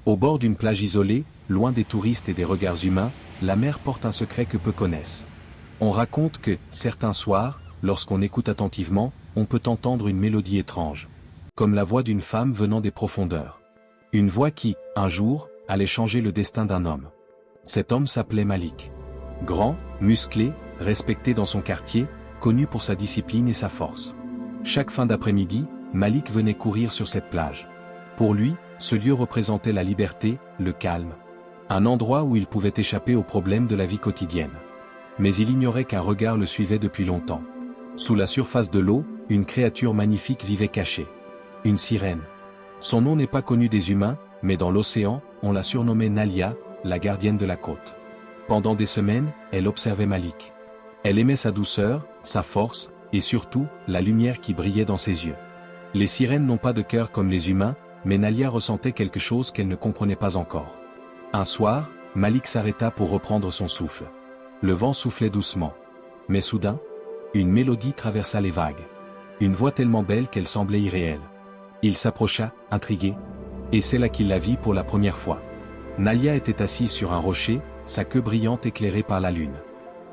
Au bord d'une plage isolée, loin des touristes et des regards humains, la mer porte un secret que peu connaissent. On raconte que, certains soirs, lorsqu'on écoute attentivement, on peut entendre une mélodie étrange. Comme la voix d'une femme venant des profondeurs. Une voix qui, un jour, allait changer le destin d'un homme. Cet homme s'appelait Malik. Grand, musclé, respecté dans son quartier, connu pour sa discipline et sa force. Chaque fin d'après-midi, Malik venait courir sur cette plage. Pour lui, ce lieu représentait la liberté, le calme. Un endroit où il pouvait échapper aux problèmes de la vie quotidienne. Mais il ignorait qu'un regard le suivait depuis longtemps. Sous la surface de l'eau, une créature magnifique vivait cachée. Une sirène. Son nom n'est pas connu des humains, mais dans l'océan, on la surnommait Nalia, la gardienne de la côte. Pendant des semaines, elle observait Malik. Elle aimait sa douceur, sa force, et surtout, la lumière qui brillait dans ses yeux. Les sirènes n'ont pas de cœur comme les humains, mais Nalia ressentait quelque chose qu'elle ne comprenait pas encore. Un soir, Malik s'arrêta pour reprendre son souffle. Le vent soufflait doucement. Mais soudain, une mélodie traversa les vagues. Une voix tellement belle qu'elle semblait irréelle. Il s'approcha, intrigué. Et c'est là qu'il la vit pour la première fois. Nalia était assise sur un rocher, sa queue brillante éclairée par la lune.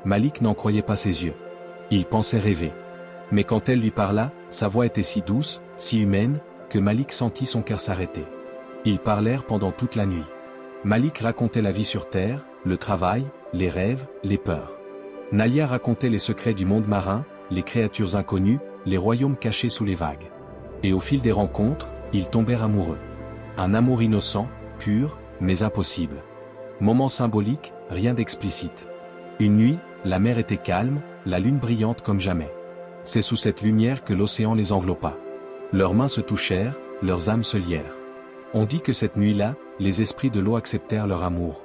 Malik n'en croyait pas ses yeux. Il pensait rêver. Mais quand elle lui parla, sa voix était si douce, si humaine, que Malik sentit son cœur s'arrêter. Ils parlèrent pendant toute la nuit. Malik racontait la vie sur terre, le travail, les rêves, les peurs. Nalia racontait les secrets du monde marin, les créatures inconnues, les royaumes cachés sous les vagues. Et au fil des rencontres, ils tombèrent amoureux. Un amour innocent, pur, mais impossible. Moment symbolique, rien d'explicite. Une nuit, la mer était calme, la lune brillante comme jamais. C'est sous cette lumière que l'océan les enveloppa. Leurs mains se touchèrent, leurs âmes se lièrent. On dit que cette nuit-là, les esprits de l'eau acceptèrent leur amour.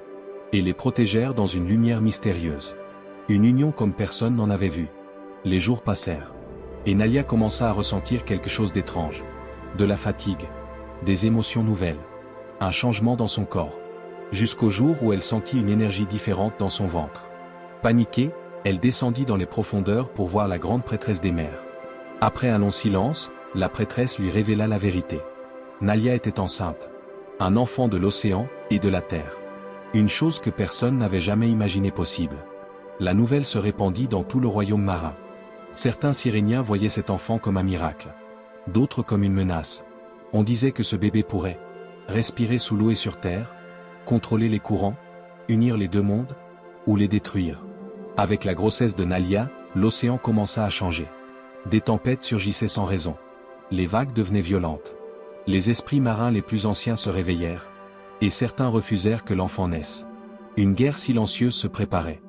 Et les protégèrent dans une lumière mystérieuse. Une union comme personne n'en avait vu. Les jours passèrent. Et Nalia commença à ressentir quelque chose d'étrange. De la fatigue. Des émotions nouvelles. Un changement dans son corps. Jusqu'au jour où elle sentit une énergie différente dans son ventre. Paniquée, elle descendit dans les profondeurs pour voir la grande prêtresse des mers. Après un long silence, la prêtresse lui révéla la vérité. Nalia était enceinte. Un enfant de l'océan et de la terre. Une chose que personne n'avait jamais imaginé possible. La nouvelle se répandit dans tout le royaume marin. Certains Siréniens voyaient cet enfant comme un miracle. D'autres comme une menace. On disait que ce bébé pourrait respirer sous l'eau et sur terre, contrôler les courants, unir les deux mondes, ou les détruire. Avec la grossesse de Nalia, l'océan commença à changer. Des tempêtes surgissaient sans raison. Les vagues devenaient violentes. Les esprits marins les plus anciens se réveillèrent. Et certains refusèrent que l'enfant naisse. Une guerre silencieuse se préparait.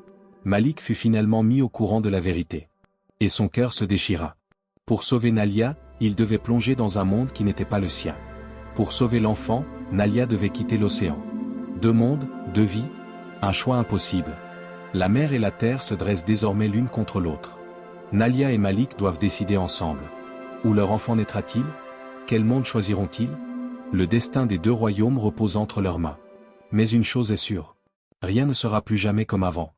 Malik fut finalement mis au courant de la vérité. Et son cœur se déchira. Pour sauver Nalia, il devait plonger dans un monde qui n'était pas le sien. Pour sauver l'enfant, Nalia devait quitter l'océan. Deux mondes, deux vies, un choix impossible. La mer et la terre se dressent désormais l'une contre l'autre. Nalia et Malik doivent décider ensemble. Où leur enfant naîtra-t-il? Quel monde choisiront-ils? Le destin des deux royaumes repose entre leurs mains. Mais une chose est sûre. Rien ne sera plus jamais comme avant.